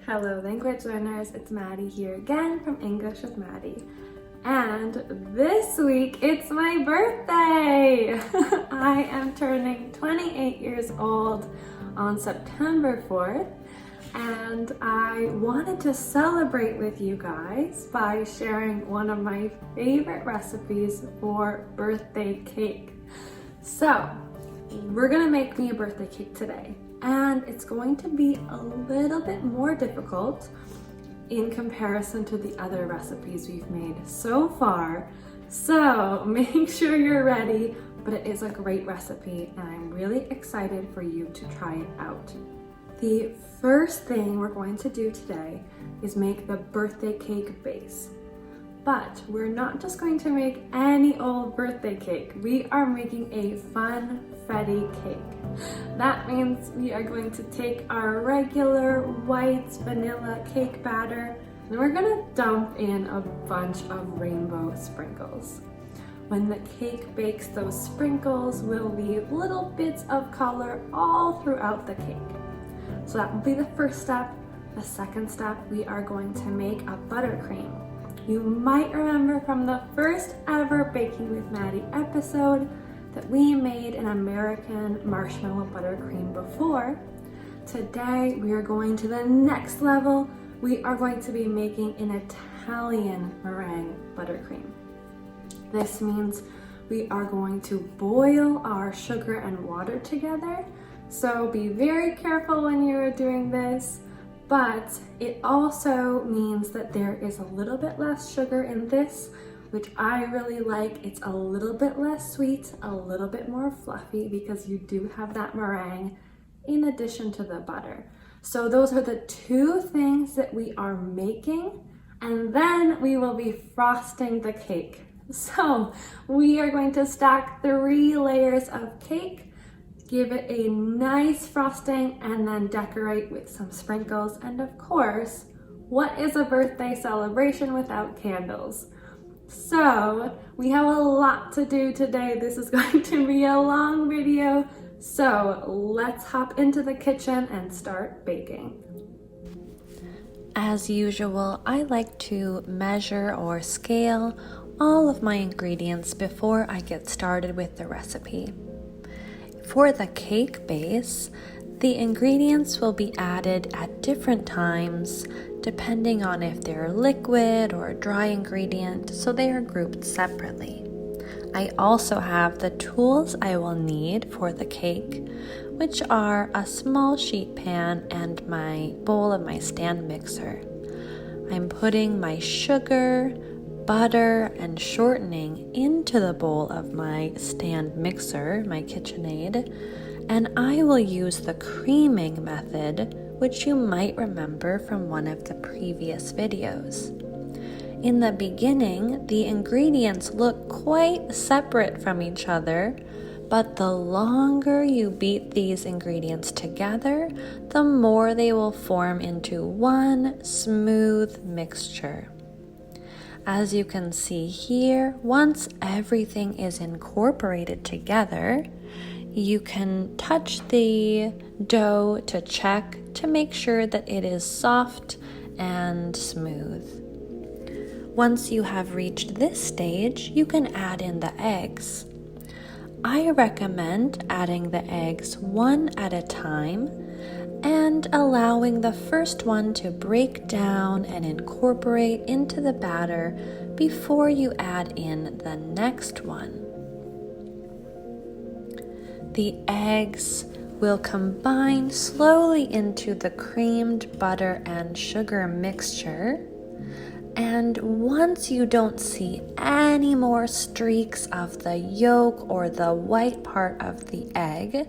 Hello language learners, it's Maddie here again from English with Maddie. And this week it's my birthday! I am turning 28 years old on September 4th, and I wanted to celebrate with you guys by sharing one of my favorite recipes for birthday cake. So, we're gonna make me a birthday cake today. And it's going to be a little bit more difficult in comparison to the other recipes we've made so far. So make sure you're ready, but it is a great recipe and I'm really excited for you to try it out. The first thing we're going to do today is make the birthday cake base. But we're not just going to make any old birthday cake. We are making a Funfetti cake. That means we are going to take our regular white vanilla cake batter and we're gonna dump in a bunch of rainbow sprinkles. When the cake bakes, those sprinkles will leave little bits of color all throughout the cake. So that will be the first step. The second step, we are going to make a buttercream. You might remember from the first ever Baking with Maddie episode that we made an American marshmallow buttercream before. Today we are going to the next level. We are going to be making an Italian meringue buttercream. This means we are going to boil our sugar and water together. So be very careful when you're doing this. But it also means that there is a little bit less sugar in this, which I really like. It's a little bit less sweet, a little bit more fluffy because you do have that meringue in addition to the butter. So those are the two things that we are making, and then we will be frosting the cake. So we are going to stack 3 layers of cake, give it a nice frosting, and then decorate with some sprinkles. And of course, what is a birthday celebration without candles? So we have a lot to do today. This is going to be a long video. So let's hop into the kitchen and start baking. As usual, I like to measure or scale all of my ingredients before I get started with the recipe. For the cake base, the ingredients will be added at different times depending on if they're liquid or a dry ingredient, so they are grouped separately. I also have the tools I will need for the cake, which are a small sheet pan and my bowl of my stand mixer. I'm putting my sugar, butter, and shortening into the bowl of my stand mixer, my KitchenAid, and I will use the creaming method, which you might remember from one of the previous videos. In the beginning, the ingredients look quite separate from each other, but the longer you beat these ingredients together, the more they will form into one smooth mixture. As you can see here, once everything is incorporated together, you can touch the dough to check to make sure that it is soft and smooth. Once you have reached this stage, you can add in the eggs. I recommend adding the eggs one at a time and allowing the first one to break down and incorporate into the batter before you add in the next one. The eggs will combine slowly into the creamed butter and sugar mixture, and once you don't see any more streaks of the yolk or the white part of the egg,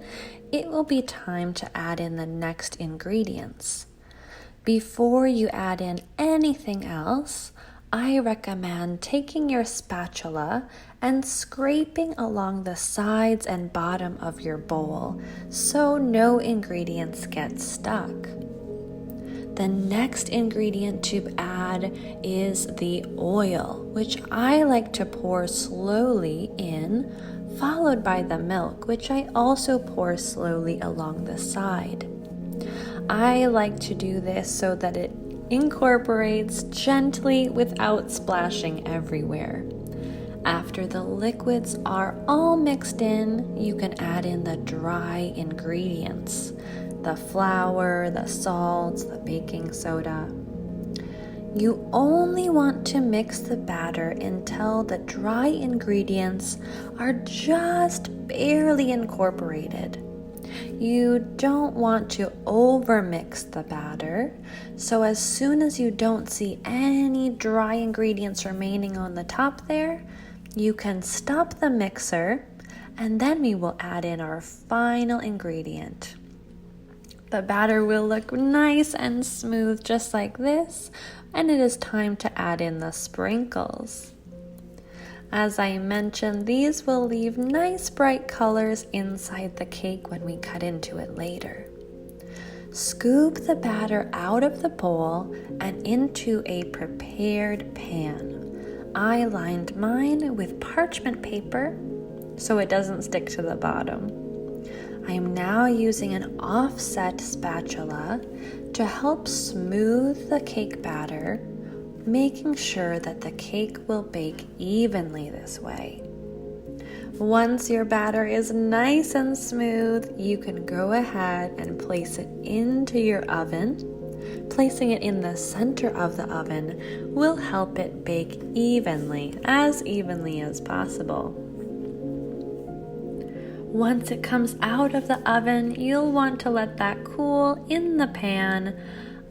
it will be time to add in the next ingredients. Before you add in anything else, I recommend taking your spatula and scraping along the sides and bottom of your bowl so no ingredients get stuck. The next ingredient to add is the oil, which I like to pour slowly in, followed by the milk, which I also pour slowly along the side. I like to do this so that it incorporates gently without splashing everywhere. After the liquids are all mixed in, you can add in the dry ingredients, the flour, the salt, the baking soda. You only want to mix the batter until the dry ingredients are just barely incorporated. You don't want to overmix the batter, so as soon as you don't see any dry ingredients remaining on the top there, you can stop the mixer, and then we will add in our final ingredient. The batter will look nice and smooth just like this, and it is time to add in the sprinkles. As I mentioned, these will leave nice bright colors inside the cake when we cut into it later. Scoop the batter out of the bowl and into a prepared pan. I lined mine with parchment paper so it doesn't stick to the bottom. I am now using an offset spatula to help smooth the cake batter, making sure that the cake will bake evenly this way. Once your batter is nice and smooth, you can go ahead and place it into your oven. Placing it in the center of the oven will help it bake evenly as possible. Once it comes out of the oven, you'll want to let that cool in the pan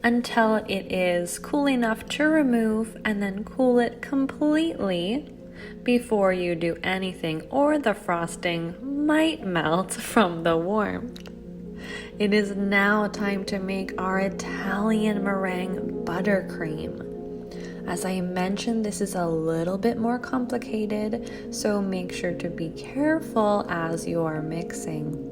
until it is cool enough to remove, and then cool it completely before you do anything, or the frosting might melt from the warmth. It is now time to make our Italian meringue buttercream. As I mentioned, this is a little bit more complicated, so make sure to be careful as you are mixing.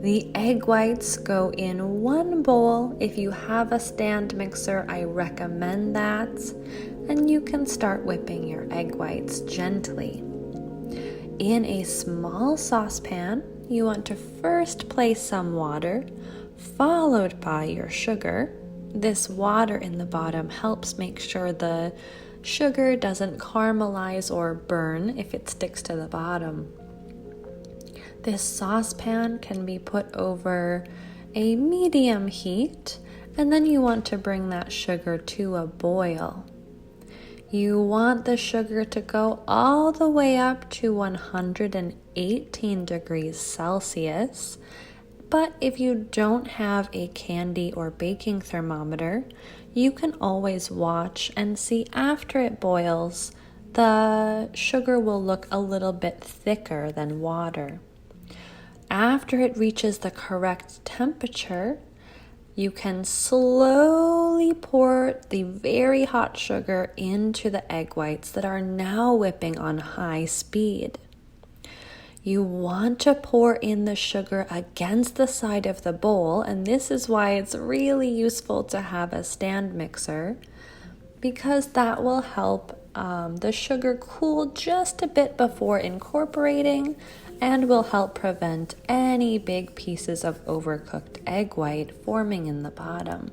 The egg whites go in one bowl. If you have a stand mixer, I recommend that. And you can start whipping your egg whites gently. In a small saucepan, you want to first place some water, followed by your sugar. This water in the bottom helps make sure the sugar doesn't caramelize or burn if it sticks to the bottom. This saucepan can be put over a medium heat, and then you want to bring that sugar to a boil. You want the sugar to go all the way up to 118 degrees Celsius. But if you don't have a candy or baking thermometer, you can always watch and see after it boils, the sugar will look a little bit thicker than water. After it reaches the correct temperature, you can slowly pour the very hot sugar into the egg whites that are now whipping on high speed. You want to pour in the sugar against the side of the bowl, and this is why it's really useful to have a stand mixer, because that will help the sugar cool just a bit before incorporating and will help prevent any big pieces of overcooked egg white forming in the bottom.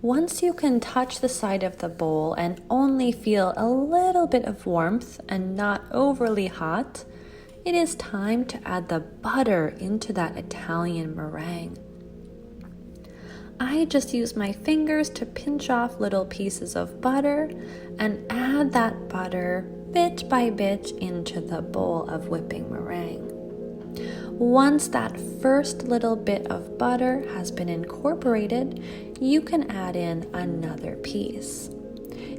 Once you can touch the side of the bowl and only feel a little bit of warmth and not overly hot, it is time to add the butter into that Italian meringue. I just use my fingers to pinch off little pieces of butter and add that butter bit by bit into the bowl of whipping meringue. Once that first little bit of butter has been incorporated, you can add in another piece.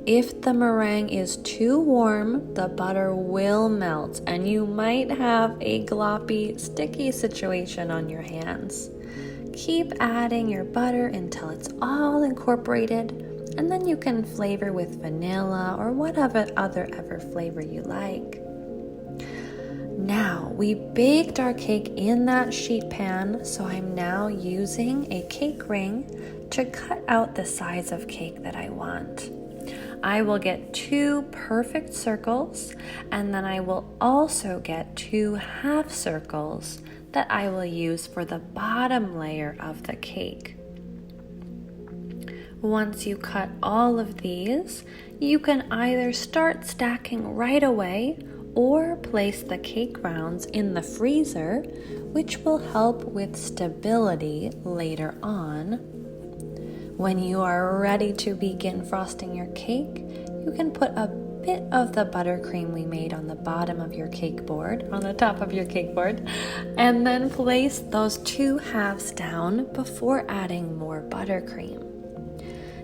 If the meringue is too warm, the butter will melt and you might have a gloppy, sticky situation on your hands. Keep adding your butter until it's all incorporated, and then you can flavor with vanilla or whatever other flavor you like. Now, we baked our cake in that sheet pan, so I'm now using a cake ring to cut out the size of cake that I want. I will get 2 perfect circles, and then I will also get 2 half circles that I will use for the bottom layer of the cake. Once you cut all of these, you can either start stacking right away or place the cake rounds in the freezer, which will help with stability later on. When you are ready to begin frosting your cake, you can put a bit of the buttercream we made on the bottom of your cake board, on the top of your cake board, and then place those 2 halves down before adding more buttercream.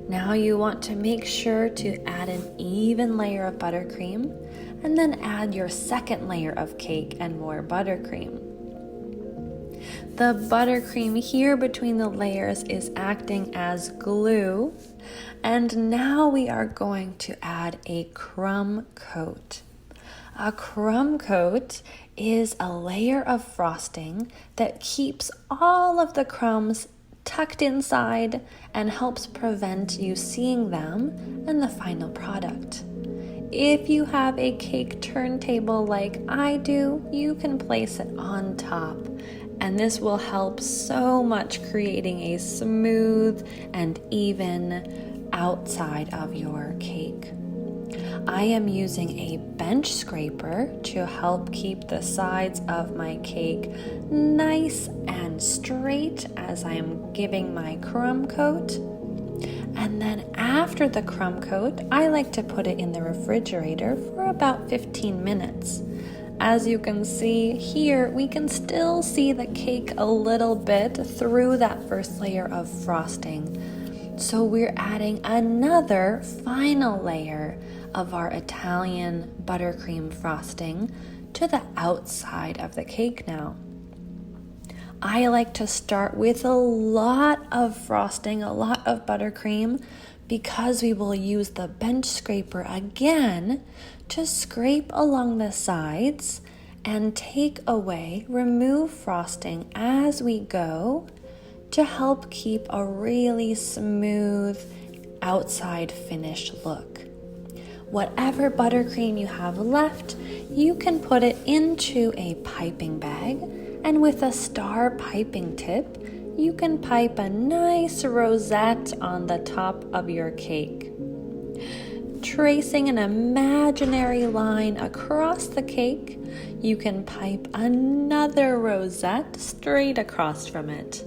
Now you want to make sure to add an even layer of buttercream and then add your second layer of cake and more buttercream. The buttercream here between the layers is acting as glue, and now we are going to add a crumb coat. A crumb coat is a layer of frosting that keeps all of the crumbs tucked inside and helps prevent you seeing them and the final product. If you have a cake turntable like I do, you can place it on top, and this will help so much creating a smooth and even outside of your cake. I am using a bench scraper to help keep the sides of my cake nice and straight as I am giving my crumb coat. And then after the crumb coat, I like to put it in the refrigerator for about 15 minutes. As you can see here, we can still see the cake a little bit through that first layer of frosting. So we're adding another final layer of our Italian buttercream frosting to the outside of the cake now. I like to start with a lot of frosting, a lot of buttercream, because we will use the bench scraper again to scrape along the sides and remove frosting as we go to help keep a really smooth outside finish look. Whatever buttercream you have left, you can put it into a piping bag, and with a star piping tip, you can pipe a nice rosette on the top of your cake. Tracing an imaginary line across the cake, you can pipe another rosette straight across from it.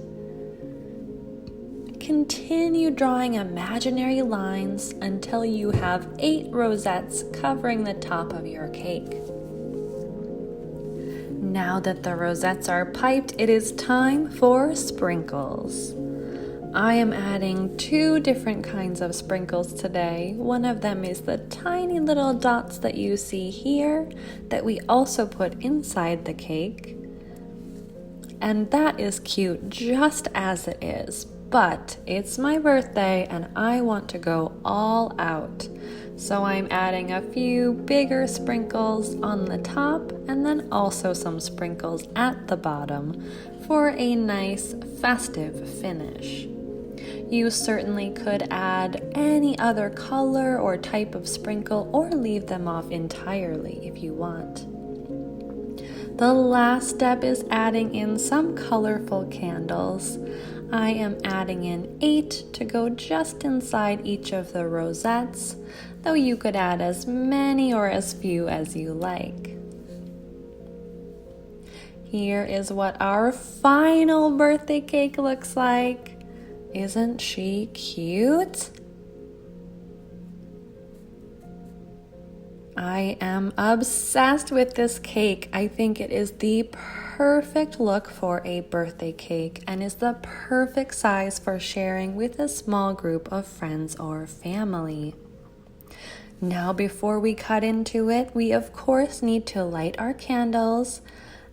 Continue drawing imaginary lines until you have 8 rosettes covering the top of your cake. Now that the rosettes are piped, it is time for sprinkles. I am adding 2 different kinds of sprinkles today. One of them is the tiny little dots that you see here that we also put inside the cake. And that is cute just as it is, but it's my birthday and I want to go all out. So I'm adding a few bigger sprinkles on the top and then also some sprinkles at the bottom for a nice festive finish. You certainly could add any other color or type of sprinkle or leave them off entirely if you want. The last step is adding in some colorful candles. I am adding in 8 to go just inside each of the rosettes, though you could add as many or as few as you like. Here is what our final birthday cake looks like. Isn't she cute? I am obsessed with this cake. I think it is the perfect look for a birthday cake and is the perfect size for sharing with a small group of friends or family. Now, before we cut into it, we of course need to light our candles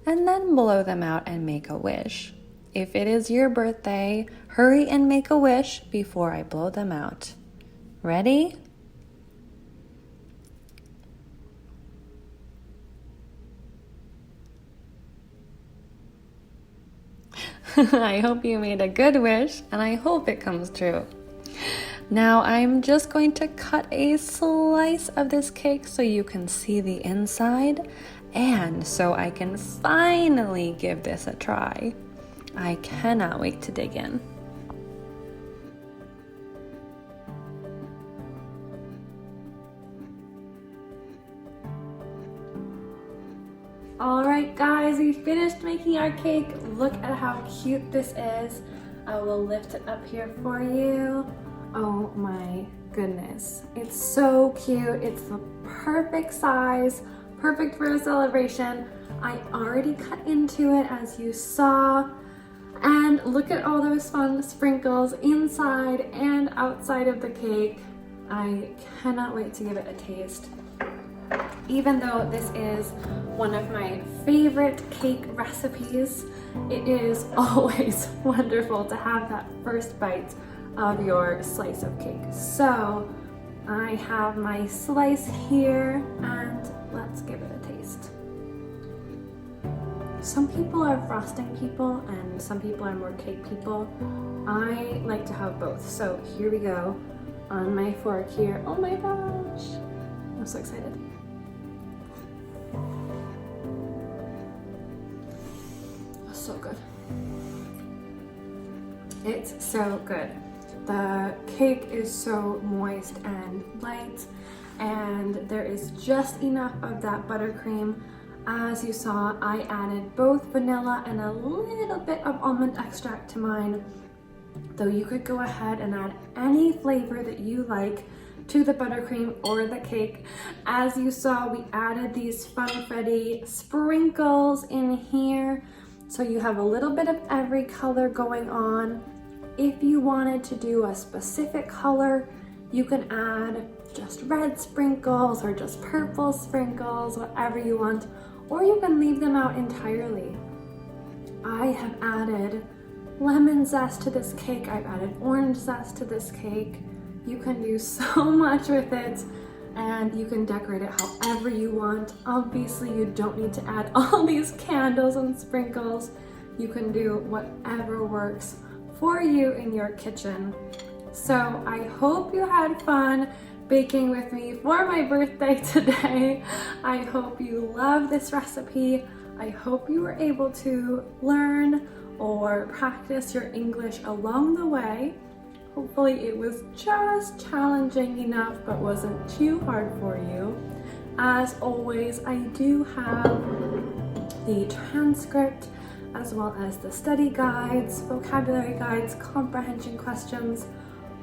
and then blow them out and make a wish. If it is your birthday, hurry and make a wish before I blow them out. Ready? I hope you made a good wish, and I hope it comes true. Now I'm just going to cut a slice of this cake so you can see the inside, and so I can finally give this a try. I cannot wait to dig in. All right, guys, we finished making our cake. Look at how cute this is. I will lift it up here for you. Oh my goodness. It's so cute. It's the perfect size, perfect for a celebration. I already cut into it, as you saw. And look at all those fun sprinkles inside and outside of the cake. I cannot wait to give it a taste. Even though this is one of my favorite cake recipes, it is always wonderful to have that first bite of your slice of cake. So I have my slice here and let's give it a taste. Some people are frosting people and some people are more cake people. I like to have both. So here we go on my fork here. Oh my gosh, I'm so excited. So good. It's so good. The cake is so moist and light, and there is just enough of that buttercream. As you saw, I added both vanilla and a little bit of almond extract to mine, though you could go ahead and add any flavor that you like to the buttercream or the cake. As you saw, we added these Funfetti sprinkles in here, so you have a little bit of every color going on. If you wanted to do a specific color, you can add just red sprinkles or just purple sprinkles, whatever you want, or you can leave them out entirely. I have added lemon zest to this cake. I've added orange zest to this cake. You can do so much with it, and you can decorate it however you want. Obviously, you don't need to add all these candles and sprinkles. You can do whatever works for you in your kitchen. So I hope you had fun baking with me for my birthday today. I hope you love this recipe. I hope you were able to learn or practice your English along the way. Hopefully it was just challenging enough but wasn't too hard for you. As always, I do have the transcript as well as the study guides, vocabulary guides, comprehension questions.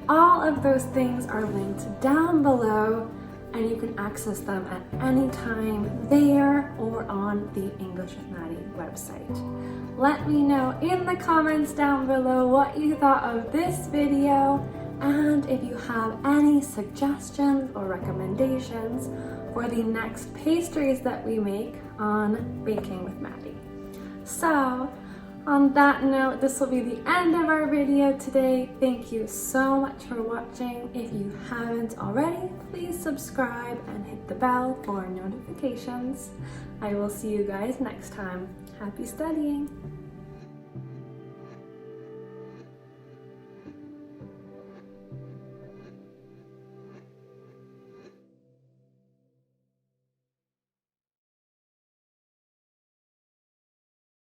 All of those things are linked down below, and you can access them at any time there or on the English with Maddie website. Let me know in the comments down below what you thought of this video, and if you have any suggestions or recommendations for the next pastries that we make on Baking with Maddie. So, on that note, this will be the end of our video today. Thank you so much for watching. If you haven't already, please subscribe and hit the bell for notifications. I will see you guys next time. Happy studying!